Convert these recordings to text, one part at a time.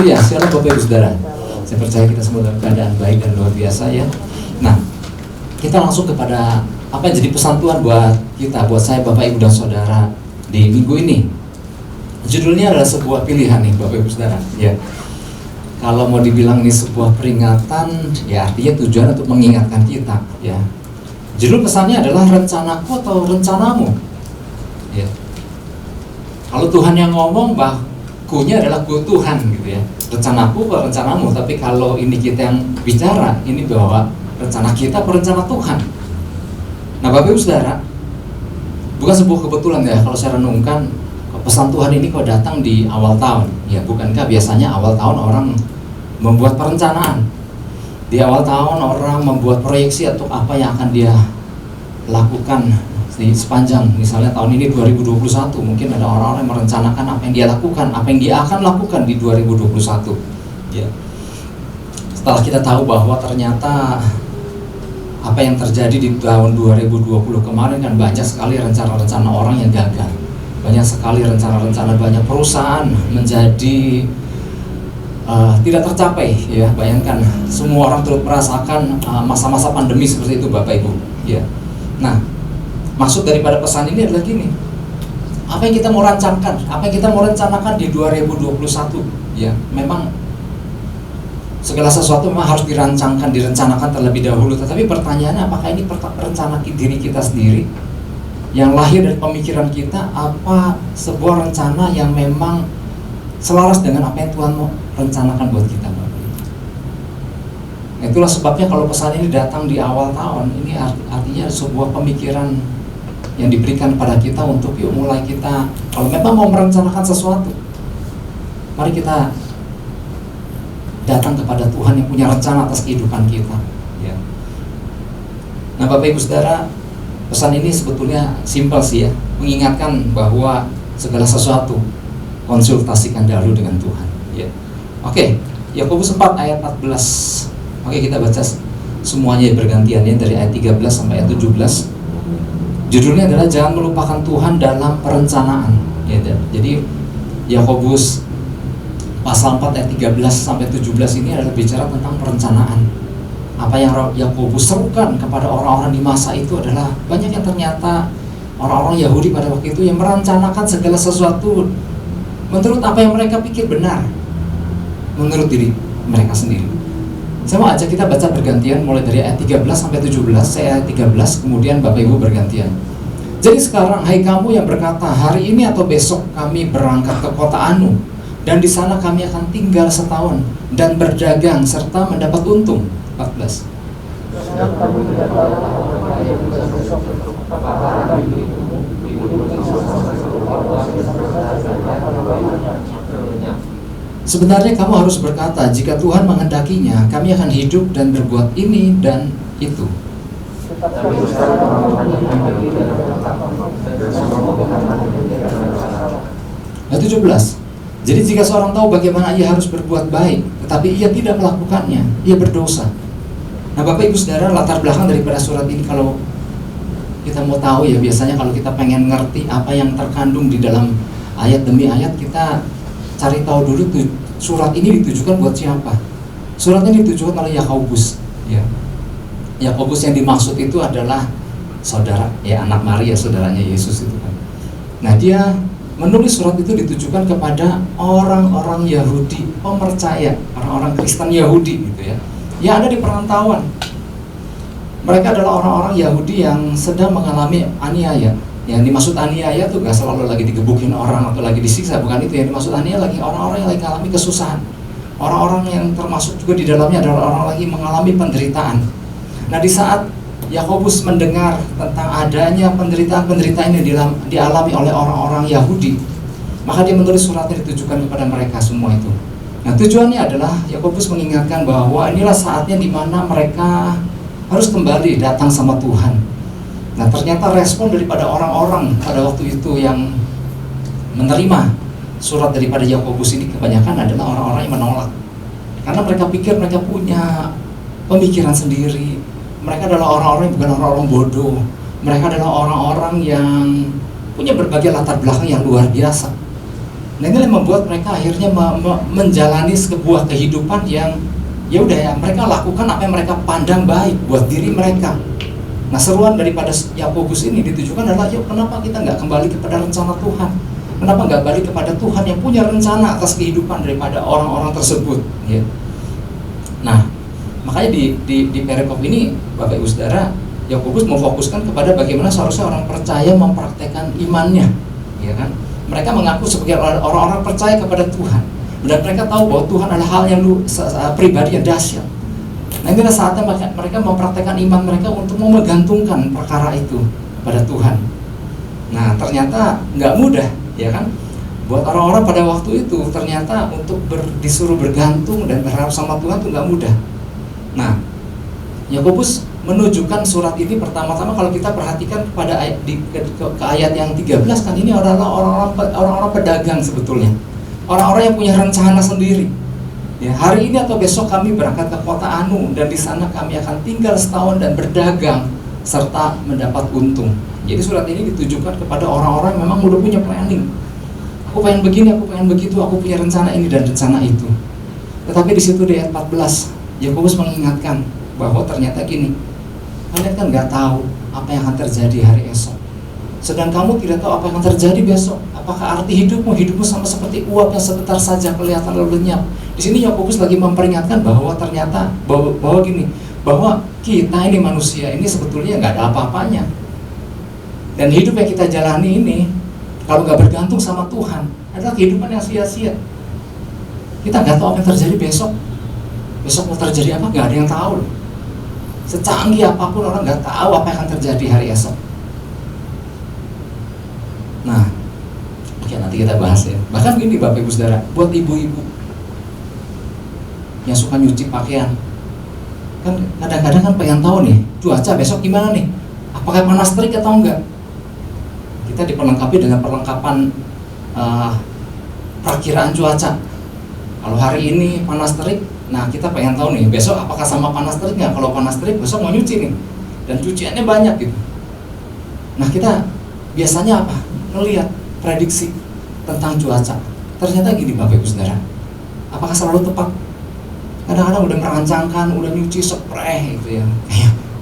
Haleluya, shalom Bapak Ibu Saudara. Saya percaya kita semua dalam keadaan baik dan luar biasa ya. Nah, kita langsung kepada apa yang jadi pesan Tuhan buat kita, buat saya, Bapak Ibu dan Saudara di minggu ini. Judulnya adalah sebuah pilihan nih Bapak Ibu Saudara ya. Kalau mau dibilang ini sebuah peringatan, ya artinya tujuan untuk mengingatkan kita ya. Judul pesannya adalah rencanaku atau rencanamu ya. Kalau Tuhan yang ngomong, kunya adalah ku Tuhan gitu ya. Rencanaku atau rencanamu. Tapi kalau ini kita yang bicara, ini bahwa rencana kita atau rencana Tuhan. Nah Bapak Ibu Saudara, bukan sebuah kebetulan ya kalau saya renungkan pesan Tuhan ini kok datang di awal tahun. Ya bukankah biasanya awal tahun orang membuat perencanaan. Di awal tahun orang membuat proyeksi untuk apa yang akan dia lakukan di sepanjang misalnya tahun ini 2021. Mungkin ada orang-orang yang merencanakan apa yang dia lakukan, apa yang dia akan lakukan di 2021 ya. Setelah kita tahu bahwa ternyata apa yang terjadi di tahun 2020 kemarin kan banyak sekali rencana-rencana orang yang gagal. Banyak sekali rencana-rencana banyak perusahaan menjadi tidak tercapai ya. Bayangkan semua orang turut merasakan masa-masa pandemi seperti itu Bapak Ibu ya. Nah, maksud daripada pesan ini adalah gini, apa yang kita mau rancangkan, apa yang kita mau rencanakan di 2021 ya, memang segala sesuatu memang harus dirancangkan, direncanakan terlebih dahulu. Tetapi pertanyaannya, apakah ini rencana diri kita sendiri yang lahir dari pemikiran kita, apa sebuah rencana yang memang selaras dengan apa yang Tuhan mau rencanakan buat kita Bapak? Itulah sebabnya kalau pesan ini datang di awal tahun, ini artinya sebuah pemikiran yang diberikan pada kita untuk yuk mulai kita, kalau memang mau merencanakan sesuatu, mari kita datang kepada Tuhan yang punya rencana atas kehidupan kita ya. Nah Bapak Ibu Saudara, pesan ini sebetulnya simpel sih ya, mengingatkan bahwa segala sesuatu konsultasikan dahulu dengan Tuhan ya. Oke, Yakobus 4 ayat 14. Oke, kita baca semuanya bergantian ya, dari ayat 13 sampai ayat 17. Judulnya adalah jangan melupakan Tuhan dalam perencanaan ya. Jadi Yakobus pasal 4 ayat 13 sampai 17 ini adalah bicara tentang perencanaan. Apa yang Yakobus serukan kepada orang-orang di masa itu adalah banyak yang ternyata orang-orang Yahudi pada waktu itu yang merencanakan segala sesuatu menurut apa yang mereka pikir benar, menurut diri mereka sendiri. Saya mau ajak kita baca bergantian mulai dari ayat 13 sampai 17. Saya ayat 13, kemudian Bapak Ibu bergantian. Jadi sekarang hai kamu yang berkata, hari ini atau besok kami berangkat ke kota Anu, dan di sana kami akan tinggal setahun dan berdagang serta mendapat untung. 14. Sebenarnya kamu harus berkata, jika Tuhan menghendakinya, kami akan hidup dan berbuat ini dan itu. Nah 17. Jadi jika seorang tahu bagaimana ia harus berbuat baik, tetapi ia tidak melakukannya, ia berdosa. Nah Bapak Ibu Saudara, latar belakang daripada surat ini kalau kita mau tahu ya, biasanya kalau kita pengen ngerti apa yang terkandung di dalam ayat demi ayat, kita cari tahu dulu tuh surat ini ditujukan buat siapa. Surat ini ditujukan oleh Yakobus ya. Yakobus yang dimaksud itu adalah saudara ya, anak Maria, saudaranya Yesus itu kan. Nah dia menulis surat itu ditujukan kepada orang-orang Yahudi pemercaya, orang-orang Kristen Yahudi gitu ya, yang ada di perantauan. Mereka adalah orang-orang Yahudi yang sedang mengalami aniaya. Yang dimaksud aniaya itu gak selalu lagi digebukin orang atau lagi disiksa, bukan itu. Yang dimaksud aniaya lagi orang-orang yang lagi mengalami kesusahan. Orang-orang yang termasuk juga di dalamnya adalah orang lagi mengalami penderitaan. Nah di saat Yakobus mendengar tentang adanya penderitaan-penderitaan yang dialami oleh orang-orang Yahudi, maka dia menulis suratnya ditujukan kepada mereka semua itu. Nah tujuannya adalah Yakobus mengingatkan bahwa inilah saatnya di mana mereka harus kembali datang sama Tuhan. Nah ternyata respon daripada orang-orang pada waktu itu yang menerima surat daripada Yakobus ini kebanyakan adalah orang-orang yang menolak. Karena mereka pikir mereka punya pemikiran sendiri. Mereka adalah orang-orang yang bukan orang-orang bodoh. Mereka adalah orang-orang yang punya berbagai latar belakang yang luar biasa. Nah ini yang membuat mereka akhirnya menjalani sebuah kehidupan yang ya udah ya, mereka lakukan apa yang mereka pandang baik buat diri mereka. Nah seruan daripada Yakobus ini ditujukan adalah, yuk kenapa kita nggak kembali kepada rencana Tuhan? Kenapa nggak balik kepada Tuhan yang punya rencana atas kehidupan daripada orang-orang tersebut? Ya. Nah makanya di perikop ini Bapak Ibu Saudara, Yakobus memfokuskan kepada bagaimana seharusnya orang percaya mempraktekkan imannya, ya kan? Mereka mengaku sebagai orang-orang percaya kepada Tuhan, dan mereka tahu bahwa Tuhan adalah hal yang pribadi yang dahsyat. Nah inilah saatnya mereka mempraktekkan iman mereka untuk menggantungkan perkara itu pada Tuhan. Nah ternyata nggak mudah, ya kan? Buat orang-orang pada waktu itu ternyata untuk disuruh bergantung dan berharap sama Tuhan itu nggak mudah. Nah Yakobus menunjukkan surat ini pertama-tama kalau kita perhatikan pada ke ayat yang 13 kan, ini adalah orang-orang pedagang sebetulnya, orang-orang yang punya rencana sendiri. Ya, hari ini atau besok kami berangkat ke kota Anu dan di sana kami akan tinggal setahun dan berdagang serta mendapat untung. Jadi surat ini ditujukan kepada orang-orang yang memang udah punya planning. Aku pengen begini, aku pengen begitu, aku punya rencana ini dan rencana itu. Tetapi di situ di ayat 14 Yakobus mengingatkan bahwa ternyata gini, kalian kan nggak tahu apa yang akan terjadi hari esok. Sedang kamu tidak tahu apa yang akan terjadi besok. Apakah arti hidupmu sama seperti uap yang sebentar saja kelihatan lalu lenyap. Di sini Yakobus lagi memperingatkan bahwa ternyata bahwa gini, bahwa kita ini manusia ini sebetulnya nggak ada apa-apanya. Dan hidup yang kita jalani ini kalau nggak bergantung sama Tuhan adalah kehidupan yang sia-sia. Kita nggak tahu apa yang terjadi besok. Besok mau terjadi apa nggak ada yang tahu. Secanggih apapun orang nggak tahu apa yang akan terjadi hari esok. Nah, oke, nanti kita bahas ya. Bahkan gini Bapak Ibu Saudara, buat ibu-ibu yang suka nyuci pakaian, kan kadang-kadang kan pengen tahu nih cuaca besok gimana nih, apakah panas terik atau enggak. Kita diperlengkapi dengan perlengkapan perakiraan cuaca. Kalau hari ini panas terik, nah kita pengen tahu nih besok apakah sama panas terik nggak. Kalau panas terik besok mau nyuci nih, dan cuciannya banyak gitu. Nah kita biasanya apa? Ngelihat prediksi tentang cuaca. Ternyata gini Bapak Ibu Saudara, apakah selalu tepat? Kadang-kadang udah merancangkan, udah nyuci spray gitu ya,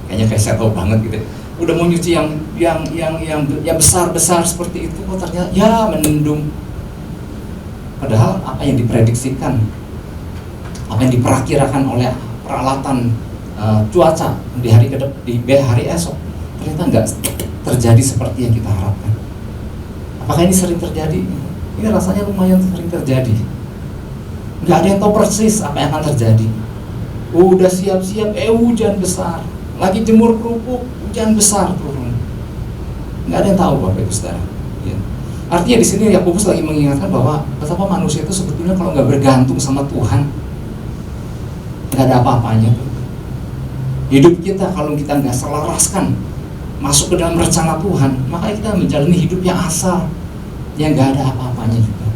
kayaknya kayak settle banget gitu. Udah mau nyuci yang besar-besar seperti itu, kok ternyata ya mendung. Padahal apa yang diprediksikan, apa yang diperakirakan oleh peralatan cuaca di hari esok ternyata nggak terjadi seperti yang kita harapkan. Apakah ini sering terjadi? Ini rasanya lumayan sering terjadi. Nggak ada yang tahu persis apa yang akan terjadi. Udah siap-siap, hujan besar. Lagi jemur kerupuk, hujan besar turun. Nggak ada yang tahu Bapak Ibu Saudara. Ya. Artinya di sini Yakobus lagi mengingatkan bahwa betapa manusia itu sebetulnya kalau nggak bergantung sama Tuhan, nggak ada apa-apanya. Hidup kita kalau kita nggak selaraskan masuk ke dalam rencana Tuhan, maka kita menjalani hidup yang asal, yang nggak ada apa-apanya juga.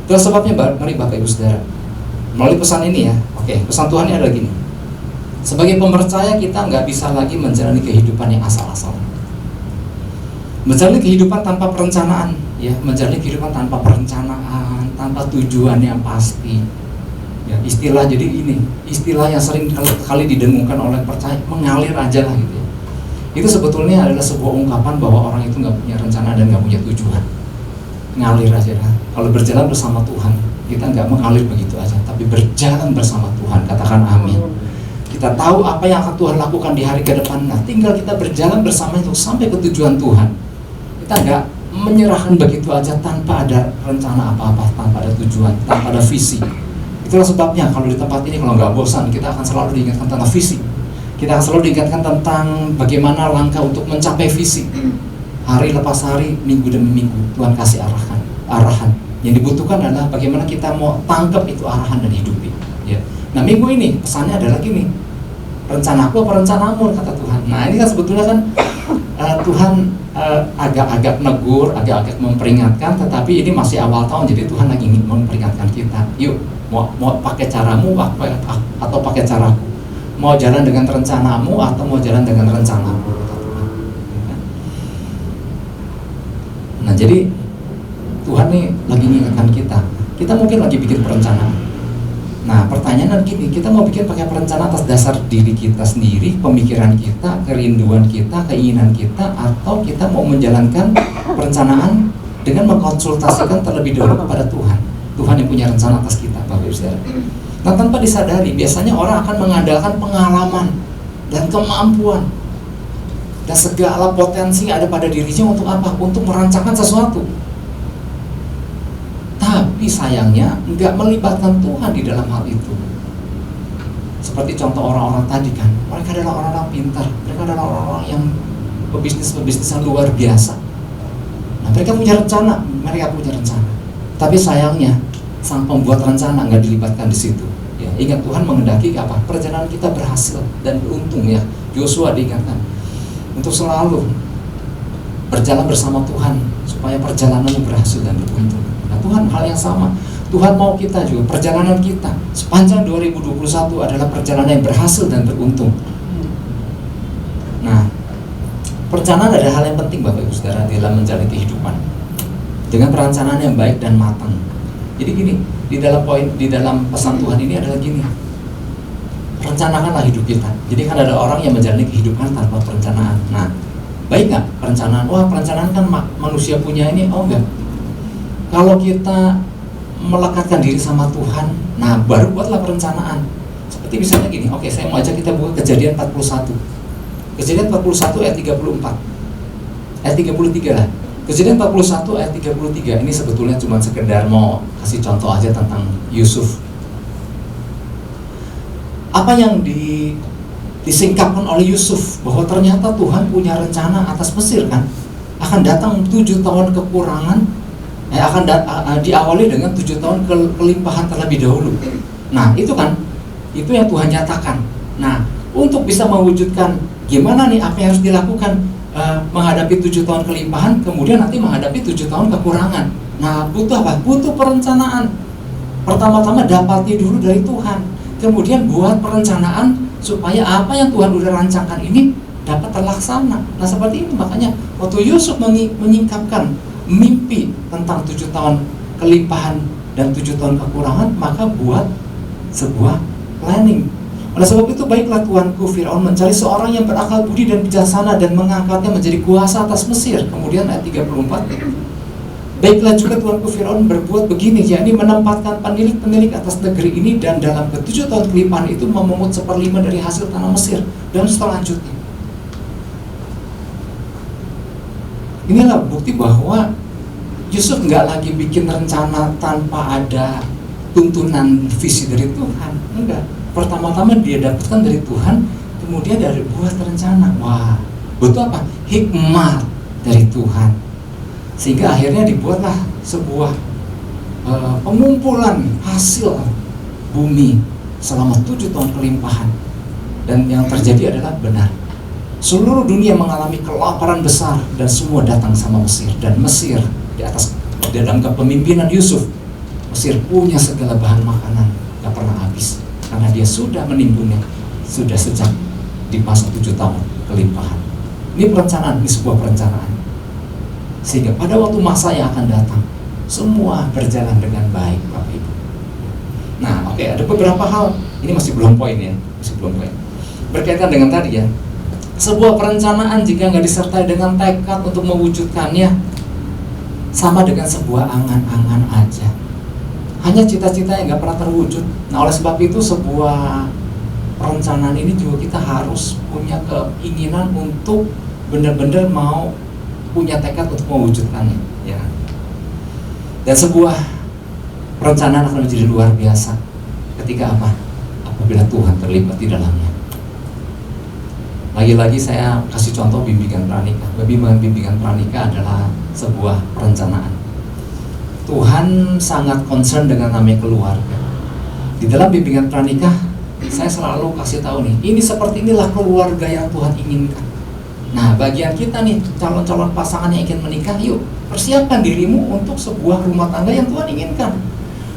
Itulah sebabnya mari Bapak Ibu Saudara, melalui pesan ini ya, pesan Tuhan ini adalah gini. Sebagai pemercaya kita nggak bisa lagi menjalani kehidupan yang asal-asal. Menjalani kehidupan tanpa perencanaan, ya, menjalani kehidupan tanpa perencanaan, tanpa tujuan yang pasti. Ya, istilah jadi ini, istilah yang sering kali didengungkan oleh percaya, mengalir aja lah gitu ya. Itu sebetulnya adalah sebuah ungkapan bahwa orang itu nggak punya rencana dan nggak punya tujuan. Ngalir aja lah. Kalau berjalan bersama Tuhan, kita nggak mengalir begitu aja, tapi berjalan bersama Tuhan. Katakan amin. Kita tahu apa yang akan Tuhan lakukan di hari ke depan. Nah, tinggal kita berjalan bersama itu sampai ke tujuan Tuhan. Kita nggak menyerahkan begitu aja tanpa ada rencana apa-apa, tanpa ada tujuan, tanpa ada visi. Itulah sebabnya kalau di tempat ini kalau nggak bosan, kita akan selalu diingatkan tentang visi. Kita akan selalu diingatkan tentang bagaimana langkah untuk mencapai visi. Hari lepas hari, minggu demi minggu, Tuhan kasih arahan. Yang dibutuhkan adalah bagaimana kita mau tangkap itu arahan dan hidupi. Ya. Nah minggu ini pesannya adalah gini, rencanaku apa rencanamu, kata Tuhan. Nah ini kan sebetulnya kan Tuhan agak-agak negur, agak-agak memperingatkan, tetapi ini masih awal tahun, jadi Tuhan lagi ingin memperingatkan kita. Yuk, mau pakai caramu atau pakai caraku? Mau jalan dengan rencanamu atau mau jalan dengan rencanamu? Nah jadi Tuhan nih lagi mengingatkan kita. Kita mungkin lagi bikin perencanaan. Nah, pertanyaan gini, kita mau bikin pakai perencanaan atas dasar diri kita sendiri, pemikiran kita, kerinduan kita, keinginan kita, atau kita mau menjalankan perencanaan dengan mengkonsultasikan terlebih dahulu kepada Tuhan. Tuhan yang punya rencana atas kita, Bapak Ibu Saudara. Nah, tanpa disadari, biasanya orang akan mengandalkan pengalaman dan kemampuan dan segala potensi yang ada pada dirinya untuk apa? Untuk merancangkan sesuatu. Tapi sayangnya nggak melibatkan Tuhan di dalam hal itu. Seperti contoh orang-orang tadi kan, mereka adalah orang-orang pintar, mereka adalah orang-orang yang pebisnis yang luar biasa. Nah, mereka punya rencana. Tapi sayangnya sang pembuat rencana nggak dilibatkan di situ. Ya, ingat Tuhan menghendaki apa? Perjalanan kita berhasil dan beruntung ya. Yosua diingatkan untuk selalu berjalan bersama Tuhan supaya perjalananmu berhasil dan beruntung. Nah, Tuhan hal yang sama. Tuhan mau kita juga, perjalanan kita sepanjang 2021 adalah perjalanan yang berhasil dan beruntung. Nah, perencanaan adalah hal yang penting Bapak Ibu Saudara dalam menjalani kehidupan dengan perencanaan yang baik dan matang. Jadi gini, di dalam pesan Tuhan ini adalah gini, rencanakanlah hidup kita. Jadi kan ada orang yang menjalani kehidupan tanpa perencanaan. Nah, baik nggak perencanaan? Wah, perencanaan kan manusia punya ini. Oh enggak. Kalau kita melekatkan diri sama Tuhan, nah baru buatlah perencanaan. Seperti misalnya gini, oke, saya mau ajak kita buat Kejadian 41. Kejadian 41 ayat 34. Ayat 33 lah. Kejadian 41 ayat 33. Ini sebetulnya cuma sekedar mau kasih contoh aja tentang Yusuf. Apa yang disingkapkan oleh Yusuf bahwa ternyata Tuhan punya rencana atas Mesir kan? Akan datang 7 tahun kekurangan, akan diawali dengan 7 tahun kelimpahan terlebih dahulu. Nah, itu kan, itu yang Tuhan nyatakan. Nah, untuk bisa mewujudkan gimana nih apa yang harus dilakukan menghadapi 7 tahun kelimpahan, kemudian nanti menghadapi 7 tahun kekurangan. Nah, butuh apa? Butuh perencanaan. Pertama-tama dapati dulu dari Tuhan, kemudian buat perencanaan supaya apa yang Tuhan udah rancangkan ini dapat terlaksana. Nah, seperti ini makanya waktu Yusuf menyingkapkan mimpi tentang 7 tahun kelimpahan dan 7 tahun kekurangan, maka buat sebuah planning. Oleh sebab itu, baiklah tuanku Firaun mencari seorang yang berakal budi dan bijaksana dan mengangkatnya menjadi kuasa atas Mesir. Kemudian ayat 34, baiklah juga tuanku Firaun berbuat begini, yakni menempatkan penilik-penilik atas negeri ini, dan dalam ke-7 tahun kelimpahan itu memungut 1/5 dari hasil tanah Mesir, dan selanjutnya. Inilah bukti bahwa Yusuf nggak lagi bikin rencana tanpa ada tuntunan visi dari Tuhan. Enggak. Pertama-tama dia dapatkan dari Tuhan, kemudian dari buat rencana. Wah, butuh apa? Hikmat dari Tuhan. Sehingga akhirnya dibuatlah sebuah pengumpulan hasil bumi selama 7 tahun kelimpahan. Dan yang terjadi adalah benar. Seluruh dunia mengalami kelaparan besar dan semua datang sama Mesir. Dan Mesir di dalam kepemimpinan Yusuf, Mesir punya segala bahan makanan, gak pernah habis. Karena dia sudah menimbunnya, sudah sejak di masa 7 tahun kelimpahan. Ini perencanaan, ini sebuah perencanaan. Sehingga pada waktu masa yang akan datang, semua berjalan dengan baik, Bapak Ibu. Nah, oke, ada beberapa hal. Ini masih belum poin ya, berkaitan dengan tadi ya. Sebuah perencanaan jika nggak disertai dengan tekad untuk mewujudkannya, sama dengan sebuah angan-angan aja. Hanya cita-cita yang nggak pernah terwujud. Nah, oleh sebab itu sebuah perencanaan ini juga kita harus punya keinginan untuk benar-benar mau punya tekad untuk mewujudkannya, ya. Dan sebuah perencanaan akan menjadi luar biasa ketika apa? Apabila Tuhan terlibat di dalamnya. Lagi-lagi saya kasih contoh bimbingan pranikah. Bimbingan pranikah adalah sebuah perencanaan. Tuhan sangat concern dengan namanya keluarga. Di dalam bimbingan pranikah, saya selalu kasih tahu nih, ini seperti inilah keluarga yang Tuhan inginkan. Nah, bagian kita nih, calon-calon pasangan yang ingin menikah, yuk persiapkan dirimu untuk sebuah rumah tangga yang Tuhan inginkan.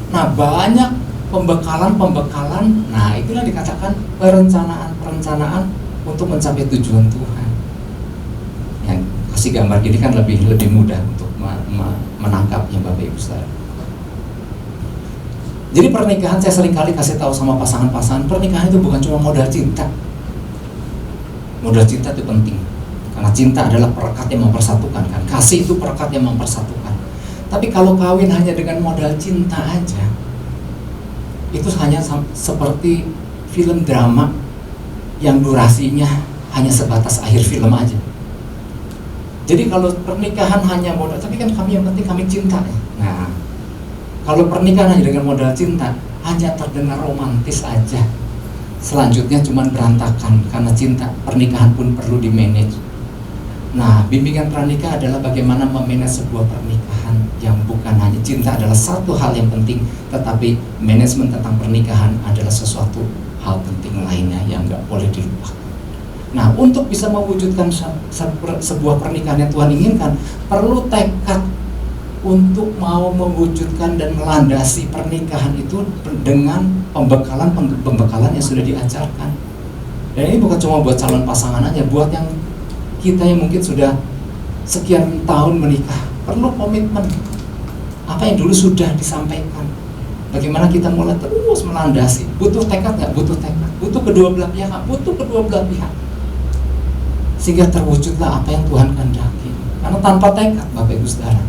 Nah, banyak pembekalan. Nah, itulah dikatakan perencanaan untuk mencapai tujuan Tuhan. Yang kasih gambar gini kan lebih mudah untuk menangkapnya Bapak Ibu Saudara. Jadi pernikahan, saya seringkali kasih tahu sama pasangan-pasangan, pernikahan itu bukan cuma modal cinta. Modal cinta itu penting, karena cinta adalah perekat yang mempersatukan kan. Kasih itu perekat yang mempersatukan. Tapi kalau kawin hanya dengan modal cinta aja, itu hanya seperti film drama yang durasinya hanya sebatas akhir film aja. Jadi kalau pernikahan hanya modal, tapi kan kami yang penting kami cinta ya. Nah, kalau pernikahan hanya dengan modal cinta, hanya terdengar romantis aja. Selanjutnya cuma berantakan karena cinta. Pernikahan pun perlu di-manage. Nah, bimbingan pranikah adalah bagaimana memanage sebuah pernikahan yang bukan hanya cinta adalah satu hal yang penting, tetapi manajemen tentang pernikahan adalah sesuatu hal penting lainnya yang nggak boleh dilupakan. Nah, untuk bisa mewujudkan sebuah pernikahan yang Tuhan inginkan, perlu tekad untuk mau mewujudkan dan melandasi pernikahan itu dengan pembekalan yang sudah diajarkan. Dan ini bukan cuma buat calon pasangan aja, buat yang kita yang mungkin sudah sekian tahun menikah, perlu komitmen. Apa yang dulu sudah disampaikan, bagaimana kita mulai terus melandasi. Butuh tekad nggak? Butuh tekad. Butuh kedua belah pihak nggak? Butuh kedua belah pihak. Sehingga terwujudlah apa yang Tuhan kehendaki. Karena tanpa tekad, Bapak Ibu Saudara,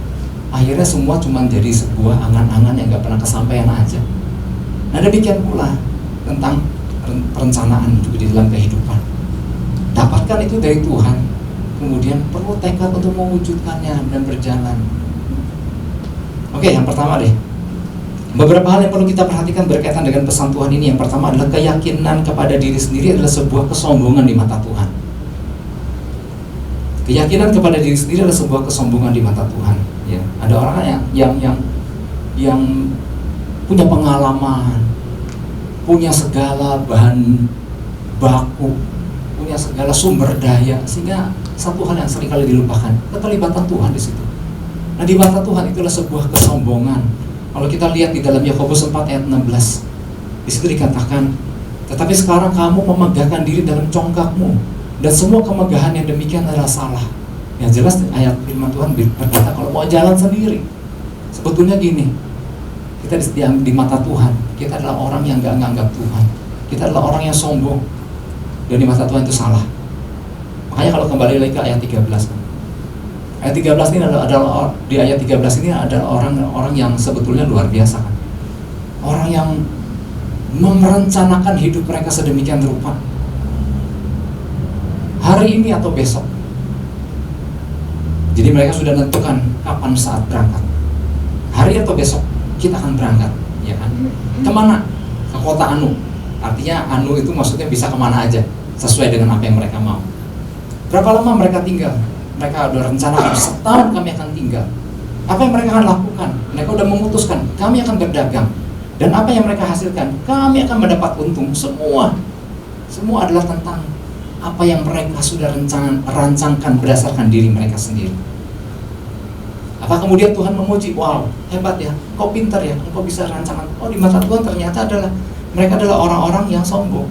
akhirnya semua cuma jadi sebuah angan-angan yang nggak pernah kesampaian aja. Nah, demikian pula tentang perencanaan juga di dalam kehidupan. Dapatkan itu dari Tuhan, kemudian perlu tekad untuk mewujudkannya dan berjalan. Oke, yang pertama deh, beberapa hal yang perlu kita perhatikan berkaitan dengan pesan Tuhan ini. Yang pertama adalah keyakinan kepada diri sendiri adalah sebuah kesombongan di mata Tuhan. Keyakinan kepada diri sendiri adalah sebuah kesombongan di mata Tuhan. Ya, ada orang yang punya pengalaman, punya segala bahan baku, punya segala sumber daya, sehingga satu hal yang seringkali dilupakan, keterlibatan Tuhan di situ. Nah, di mata Tuhan itulah sebuah kesombongan. Kalau kita lihat di dalam Yakobus 4 ayat 16, di situ dikatakan, tetapi sekarang kamu memegahkan diri dalam congkakmu, dan semua kemegahan yang demikian adalah salah. Yang jelas ayat firman Tuhan berkata kalau mau jalan sendiri, sebetulnya gini, kita di mata Tuhan, kita adalah orang yang gak menganggap Tuhan. Kita adalah orang yang sombong, dan di mata Tuhan itu salah. Makanya kalau kembali lagi ke ayat 13, ayat 13 ini adalah di ayat 13 ini adalah orang yang sebetulnya luar biasa kan. Orang yang merencanakan hidup mereka sedemikian rupa. Hari ini atau besok. Jadi mereka sudah tentukan kapan saat berangkat. Hari atau besok kita akan berangkat, ya kan? Kemana? Ke kota Anu. Artinya Anu itu maksudnya bisa kemana aja, sesuai dengan apa yang mereka mau. Berapa lama mereka tinggal? Mereka udah rencanakan setahun kami akan tinggal. Apa yang mereka akan lakukan? Mereka udah memutuskan kami akan berdagang. Dan apa yang mereka hasilkan? Kami akan mendapat untung. Semua adalah tentang apa yang mereka sudah rancangkan berdasarkan diri mereka sendiri. Apa kemudian Tuhan memuji? Wow, hebat ya, kau pintar ya, kau bisa rancangan. Oh, di mata Tuhan ternyata mereka adalah orang-orang yang sombong.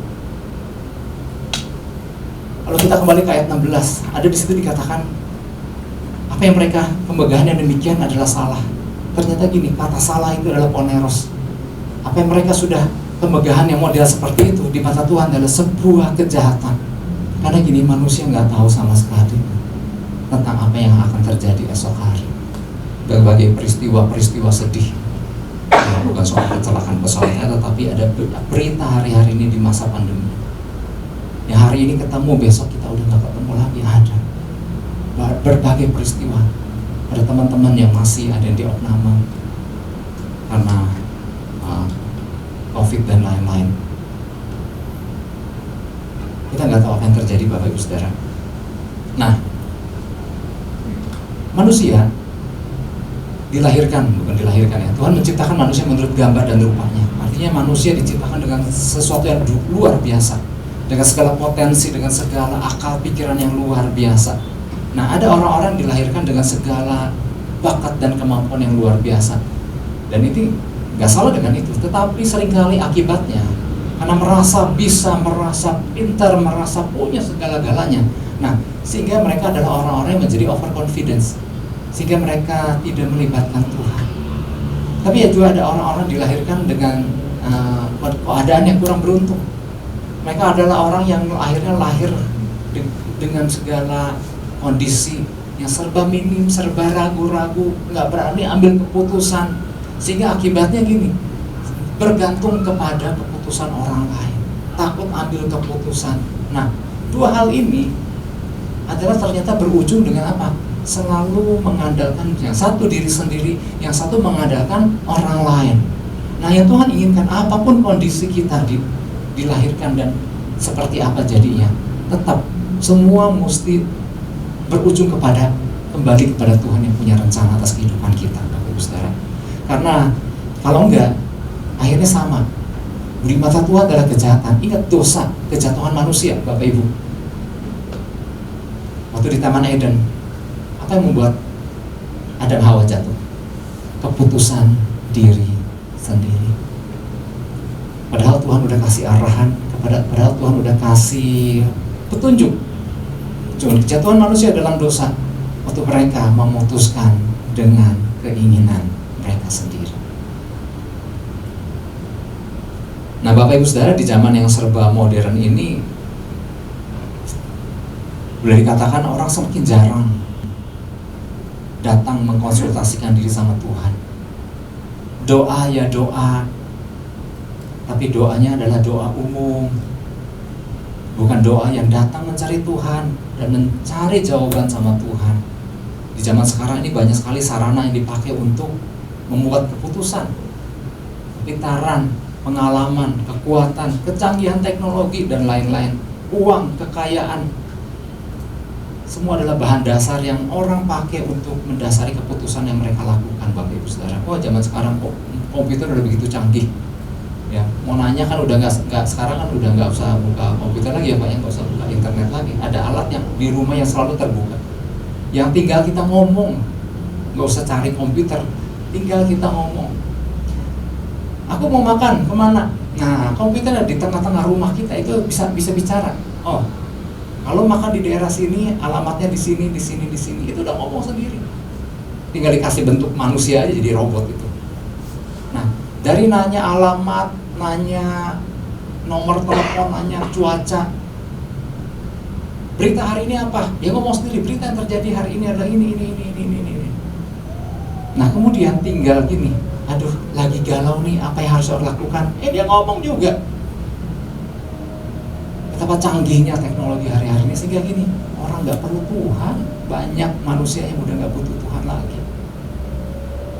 Kalau kita kembali ke ayat 16, ada di situ dikatakan apa yang mereka kemegahan yang demikian adalah salah. Ternyata gini, kata salah itu adalah poneros. Apa yang mereka sudah kemegahan yang model seperti itu di mata Tuhan adalah sebuah kejahatan. Karena gini, manusia nggak tahu sama sekali tentang apa yang akan terjadi esok hari. Berbagai peristiwa sedih, ya, bukan soal kecelakaan pesawat, tetapi ada berita hari-hari ini di masa pandemi. Ya, hari ini ketemu, besok kita udah nggak ketemu lagi. Ada berbagai peristiwa. Ada teman-teman yang masih ada di opname karena COVID dan lain-lain. Kita nggak tahu apa yang terjadi, Bapak Ibu Saudara. Nah, manusia bukan dilahirkan ya. Tuhan menciptakan manusia menurut gambar dan rupanya. Artinya manusia diciptakan dengan sesuatu yang luar biasa, dengan segala potensi, dengan segala akal pikiran yang luar biasa. Nah, ada orang-orang dilahirkan dengan segala bakat dan kemampuan yang luar biasa. Dan itu nggak salah dengan itu, tetapi seringkali akibatnya karena merasa bisa, merasa pintar, merasa punya segala-galanya. Nah, sehingga mereka adalah orang-orang yang menjadi overconfidence. sehingga mereka tidak melibatkan Tuhan. Tapi ya juga ada orang-orang dilahirkan dengan keadaan yang kurang beruntung. Mereka adalah orang yang akhirnya lahir dengan segala kondisi yang serba minim, serba ragu-ragu, nggak berani ambil keputusan, sehingga akibatnya gini, bergantung kepada keputusan orang lain, takut ambil keputusan. Nah, dua hal ini adalah ternyata berujung dengan apa? Selalu mengandalkan yang satu diri sendiri, yang satu mengandalkan orang lain. Nah, yang Tuhan inginkan apapun kondisi kita dilahirkan dan seperti apa jadinya, tetap semua mesti berujung kembali kepada Tuhan yang punya rencana atas kehidupan kita, Bapak Ibu Saudara. Karena kalau enggak, akhirnya sama. Di mata Tuhan adalah kejahatan. Ingat dosa, kejatuhan manusia, Bapak Ibu. Waktu di Taman Eden, apa yang membuat Adam Hawa jatuh? Keputusan diri sendiri. Padahal Tuhan udah kasih arahan, padahal Tuhan udah kasih petunjuk. Cuma kejatuhan manusia dalam dosa waktu mereka memutuskan dengan keinginan mereka sendiri. Nah, Bapak Ibu Saudara, di zaman yang serba modern ini boleh dikatakan orang semakin jarang datang mengkonsultasikan diri sama Tuhan. Doa ya doa, tapi doanya adalah doa umum, bukan doa yang datang mencari Tuhan dan mencari jawaban sama Tuhan. Di zaman sekarang ini banyak sekali sarana yang dipakai untuk membuat keputusan, pintaran, pengalaman, kekuatan, kecanggihan teknologi, dan lain-lain. Uang, kekayaan, semua adalah bahan dasar yang orang pakai untuk mendasari keputusan yang mereka lakukan, Bapak Ibu Saudara. Zaman sekarang komputer udah begitu canggih. Ya, mau nanya kan udah nggak sekarang kan udah nggak usah buka komputer lagi ya Pak, nggak usah buka internet lagi. Ada alat yang di rumah yang selalu terbuka, yang tinggal kita ngomong, nggak usah cari komputer, tinggal kita ngomong. Aku mau makan kemana? Nah, komputer di tengah-tengah rumah kita itu bisa bicara. Oh, kalau makan di daerah sini, alamatnya di sini, itu udah ngomong sendiri. Tinggal dikasih bentuk manusia aja jadi robot itu. Nah, dari nanya alamat, nanya nomor telepon, nanya cuaca, berita hari ini apa? Dia ngomong sendiri, berita yang terjadi hari ini adalah ini. Nah, kemudian tinggal gini, aduh lagi galau nih, apa yang harus saya lakukan? Dia ngomong juga. Betapa canggihnya teknologi hari-hari ini, sehingga gini, orang gak perlu Tuhan. Banyak manusia yang udah gak butuh Tuhan lagi.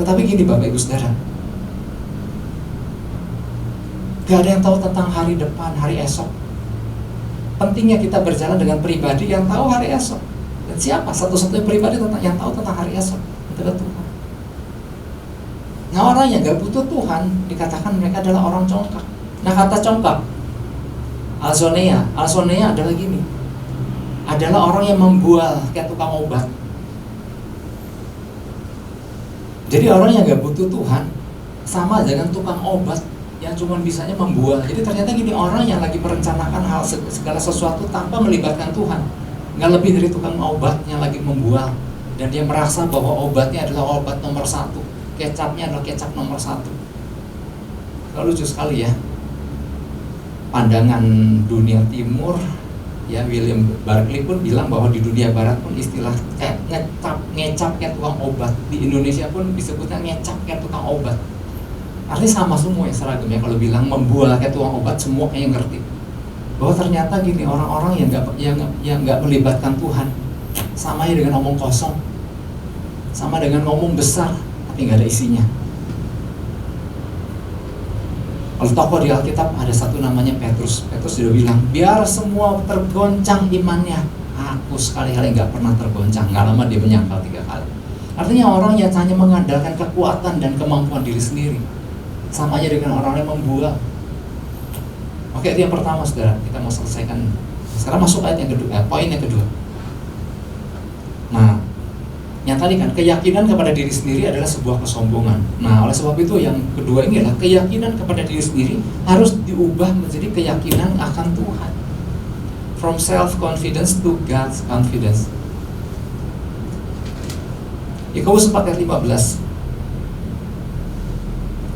Tetapi gini Bapak Ibu Saudara, gak ada yang tahu tentang hari depan, hari esok. Pentingnya kita berjalan dengan pribadi yang tahu hari esok. Dan siapa satu-satunya pribadi yang tahu tentang hari esok? Adalah Tuhan. Nah, orang yang gak butuh Tuhan dikatakan mereka adalah orang congkak. Nah, kata congkak, alsonea adalah gini, adalah orang yang membual kayak tukang obat. Jadi orang yang gak butuh Tuhan sama dengan tukang obat yang cuma bisanya membual. Jadi ternyata gini, orang yang lagi merencanakan hal segala sesuatu tanpa melibatkan Tuhan, gak lebih dari tukang obat yang lagi membual. Dan dia merasa bahwa obatnya adalah obat nomor 1, kecapnya adalah kecap nomor 1. Kalau lucu sekali ya, pandangan dunia timur ya, William Barclay pun bilang bahwa di dunia barat pun istilah ngecap kayak tukang obat, di Indonesia pun disebutnya ngecap kayak tukang obat. Artinya sama semua ya, seragam ya. Kalau bilang membual kayak tukang obat, semua yang ngerti bahwa ternyata gini, orang-orang yang nggak melibatkan Tuhan sama ya dengan ngomong kosong, sama dengan ngomong besar tapi nggak ada isinya. Kalau tokoh di Alkitab ada satu namanya Petrus. Petrus sudah bilang, biar semua tergoncang imannya, aku sekali-kali nggak pernah tergoncang. Nggak lama dia menyangkal 3 kali. Artinya orang yang hanya mengandalkan kekuatan dan kemampuan diri sendiri, sama aja dengan orang yang membual. Oke, itu yang pertama saudara, kita mau selesaikan. Sekarang masuk ayat yang kedua, poin yang kedua. Nah, yang tadi kan, keyakinan kepada diri sendiri adalah sebuah kesombongan. Nah, oleh sebab itu yang kedua ini adalah keyakinan kepada diri sendiri harus diubah menjadi keyakinan akan Tuhan. From self-confidence to God's confidence. Yakobus 4 ayat 15.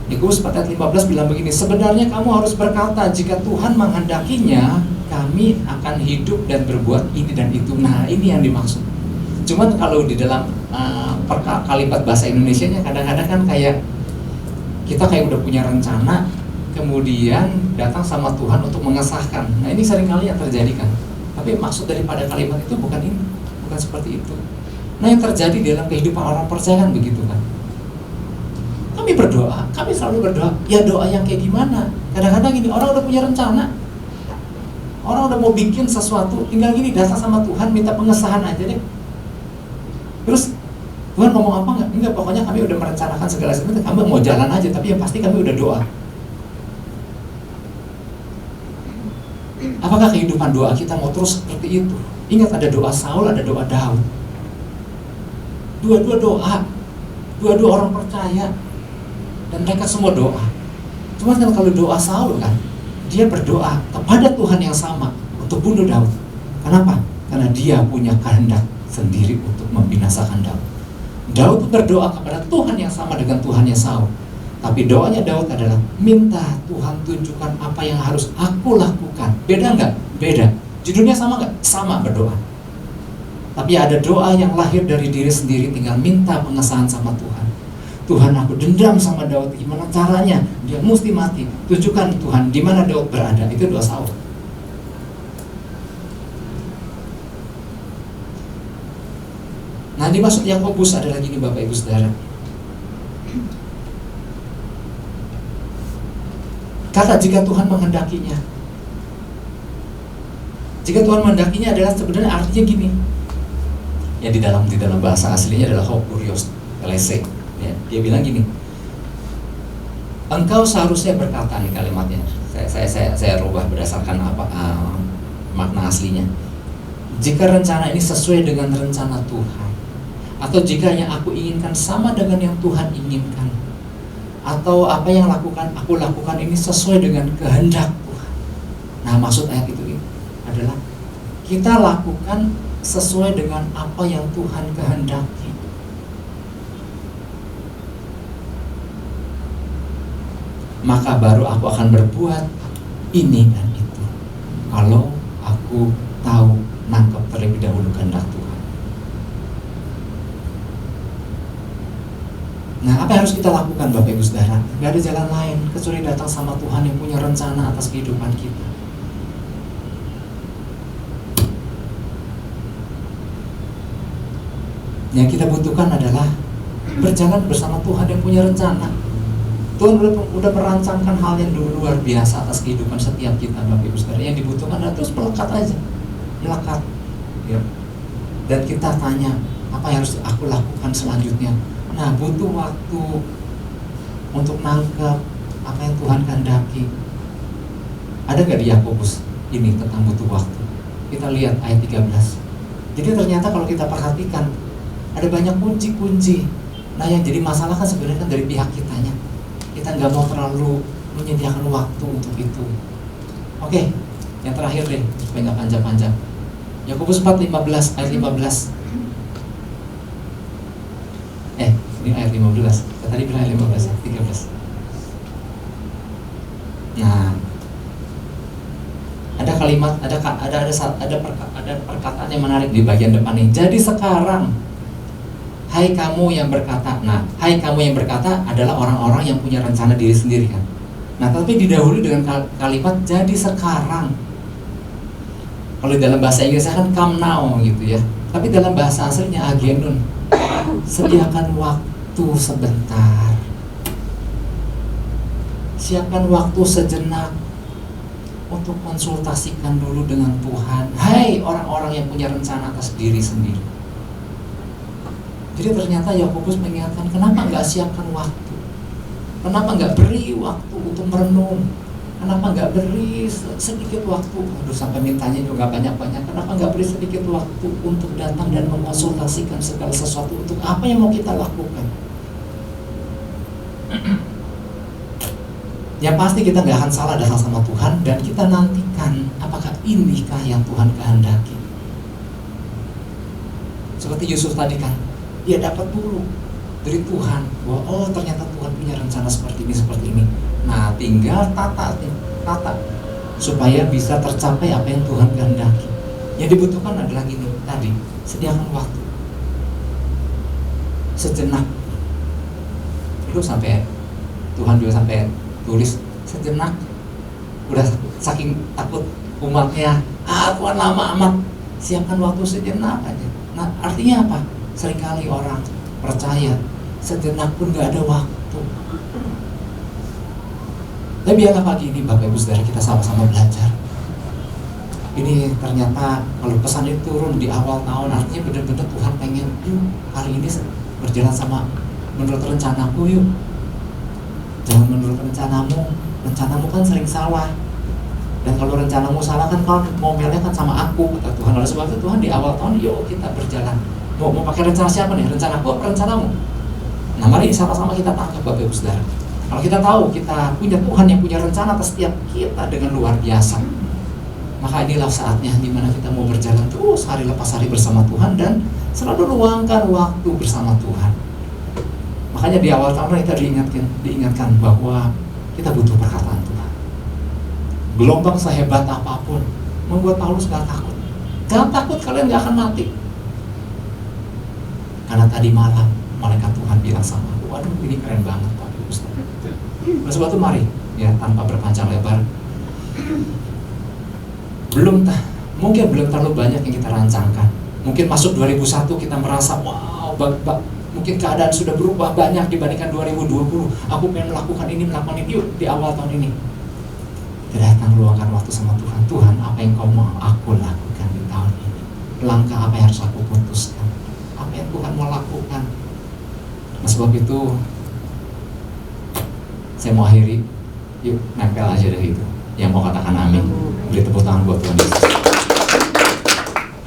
Yakobus 4 ayat 15 bilang begini, sebenarnya kamu harus berkata, jika Tuhan menghendakinya, kami akan hidup dan berbuat ini dan itu. Nah, ini yang dimaksud. Cuman kalau di dalam kalimat bahasa Indonesianya kadang-kadang kan kayak kita kayak udah punya rencana, kemudian datang sama Tuhan untuk mengesahkan. Nah, ini seringkali yang terjadi kan. Tapi maksud daripada kalimat itu bukan ini, bukan seperti itu. Nah, yang terjadi dalam kehidupan orang percaya kan begitu kan. Kami berdoa, kami selalu berdoa. Ya doa yang kayak gimana? Kadang-kadang gini, orang udah punya rencana, orang udah mau bikin sesuatu, tinggal gini datang sama Tuhan minta pengesahan aja deh. Terus Tuhan ngomong apa enggak? Enggak, pokoknya kami udah merencanakan segala sesuatu, kami mau jalan aja, tapi yang pasti kami udah doa. Apakah kehidupan doa kita mau terus seperti itu? Ingat, ada doa Saul, ada doa Daud. Dua-dua doa, dua-dua orang percaya, dan mereka semua doa. Cuma kan kalau doa Saul kan, dia berdoa kepada Tuhan yang sama untuk bunuh Daud. Kenapa? Karena dia punya kehendak sendiri untuk membinasakan Daud. Daud berdoa kepada Tuhan yang sama dengan Tuhannya Saul. Tapi doanya Daud adalah, minta Tuhan tunjukkan apa yang harus aku lakukan. Beda nggak? Beda. Judulnya sama nggak? Sama berdoa. Tapi ada doa yang lahir dari diri sendiri, tinggal minta pengesahan sama Tuhan. Tuhan, aku dendam sama Daud, gimana caranya? Dia mesti mati. Tunjukkan Tuhan di mana Daud berada. Itu doa Saul. Nah, dimaksud Yakobus adalah gini Bapak Ibu Saudara. Kata jika Tuhan menghendakinya. Jika Tuhan menghendakinya adalah sebenarnya artinya gini. Ya di dalam bahasa aslinya adalah hokurios telese. Ya, dia bilang gini. Engkau seharusnya berkata, nih kalimatnya. Saya rubah berdasarkan makna aslinya. Jika rencana ini sesuai dengan rencana Tuhan, atau jika yang aku inginkan sama dengan yang Tuhan inginkan, atau apa yang aku lakukan ini sesuai dengan kehendak Tuhan. Nah, maksud ayat itu adalah kita lakukan sesuai dengan apa yang Tuhan kehendaki. Maka baru aku akan berbuat ini dan itu. Kalau aku tahu nangkep terlebih dahulu kehendak Tuhan. Nah, apa yang harus kita lakukan Bapak Ibu Saudara? Gak ada jalan lain kecuali datang sama Tuhan yang punya rencana atas kehidupan kita. Yang kita butuhkan adalah berjalan bersama Tuhan yang punya rencana. Tuhan udah merancangkan hal yang luar biasa atas kehidupan setiap kita Bapak Ibu Saudara. Yang dibutuhkan adalah terus melekat aja, melekat. Ya. Dan kita tanya, apa yang harus aku lakukan selanjutnya? Nah, butuh waktu untuk nangkep apa yang Tuhan kehendaki. Ada gak di Yakobus ini tentang butuh waktu? Kita lihat ayat 13. Jadi ternyata kalau kita perhatikan, ada banyak kunci-kunci. Nah, yang jadi masalah kan sebenarnya kan dari pihak kitanya. Kita nggak mau terlalu menyediakan waktu untuk itu. Oke, yang terakhir deh, supaya nggak panjang-panjang. Yakobus 4:15 ayat 15. Ini ayat 15. Tadi bilang ayat 15 ya, 13. Nah, ada kalimat, ada perkataan yang menarik di bagian depan ini. Jadi sekarang, hai kamu yang berkata. Nah, hai kamu yang berkata adalah orang-orang yang punya rencana diri sendiri kan. Nah, tapi didahului dengan kalimat jadi sekarang. Kalau dalam bahasa Inggrisnya kan come now gitu ya. Tapi dalam bahasa aslinya agenun. Sediakan waktu sebentar. Siapkan waktu sejenak untuk konsultasikan dulu dengan Tuhan. Hai orang-orang yang punya rencana atas diri sendiri. Jadi ternyata Yakobus mengingatkan, kenapa nggak siapkan waktu? Kenapa nggak beri waktu untuk merenung? Kenapa nggak beri sedikit waktu? Aduh, sampai mintanya juga banyak-banyak. Kenapa nggak beri sedikit waktu untuk datang dan mengonsultasikan segala sesuatu untuk apa yang mau kita lakukan? Yang pasti kita nggak akan salah datang sama Tuhan dan kita nantikan apakah inikah yang Tuhan kehendaki. Seperti Yusuf tadi kan, dia dapat dulu dari Tuhan bahwa oh ternyata Tuhan punya rencana seperti ini. Nah, tinggal tata supaya bisa tercapai apa yang Tuhan kehendaki. Yang dibutuhkan adalah gini tadi, sediakan waktu sejenak. Itu sampai Tuhan juga sampai tulis sejenak. Udah saking takut umatnya, Tuhan lama amat, siapkan waktu sejenak aja. Nah, artinya apa? Seringkali orang percaya sejenak pun gak ada waktu. Tapi biarlah pagi ini Bapak Ibu Saudara kita sama-sama belajar. Ini ternyata kalau pesan itu turun di awal tahun, artinya benar-benar Tuhan pengen, yuk hari ini berjalan sama menurut rencanaku yuk. Jangan menurut rencanamu kan sering salah. Dan kalau rencanamu salah kan kau ngomelnya kan sama aku, kata Tuhan. Oleh sebab itu Tuhan di awal tahun, yuk kita berjalan. Mau pakai rencana siapa nih? Rencanaku apa rencanamu? Nah, mari sama-sama kita tangkap Bapak Ibu Saudara. Kalau kita tahu kita punya Tuhan yang punya rencana atas setiap kita dengan luar biasa, maka inilah saatnya dimana kita mau berjalan terus hari lepas hari bersama Tuhan dan selalu luangkan waktu bersama Tuhan. Makanya di awal tahun kita diingatkan bahwa kita butuh perkataan Tuhan. Gelombang sehebat apapun membuat Paulus gak takut. Jangan takut, kalian gak akan mati. Karena tadi malam malaikat Tuhan bilang sama aku, waduh ini keren banget Pak Ustaz. Oleh sebab itu mari ya tanpa berpanjang lebar. Mungkin belum terlalu banyak yang kita rancangkan. Mungkin masuk 2001 kita merasa wow, mungkin keadaan sudah berubah banyak dibandingkan 2020. Aku pengen melakukan ini, yuk di awal tahun ini. Datang luangkan waktu sama Tuhan. Tuhan, apa yang kau mau aku lakukan di tahun ini? Langkah apa yang harus aku putuskan? Apa yang Tuhan mau lakukan? Nah, sebab itu saya mau akhiri. Yuk nempel aja dari itu. Yang mau katakan amin, beri tepuk tangan buat Tuhan Yesus.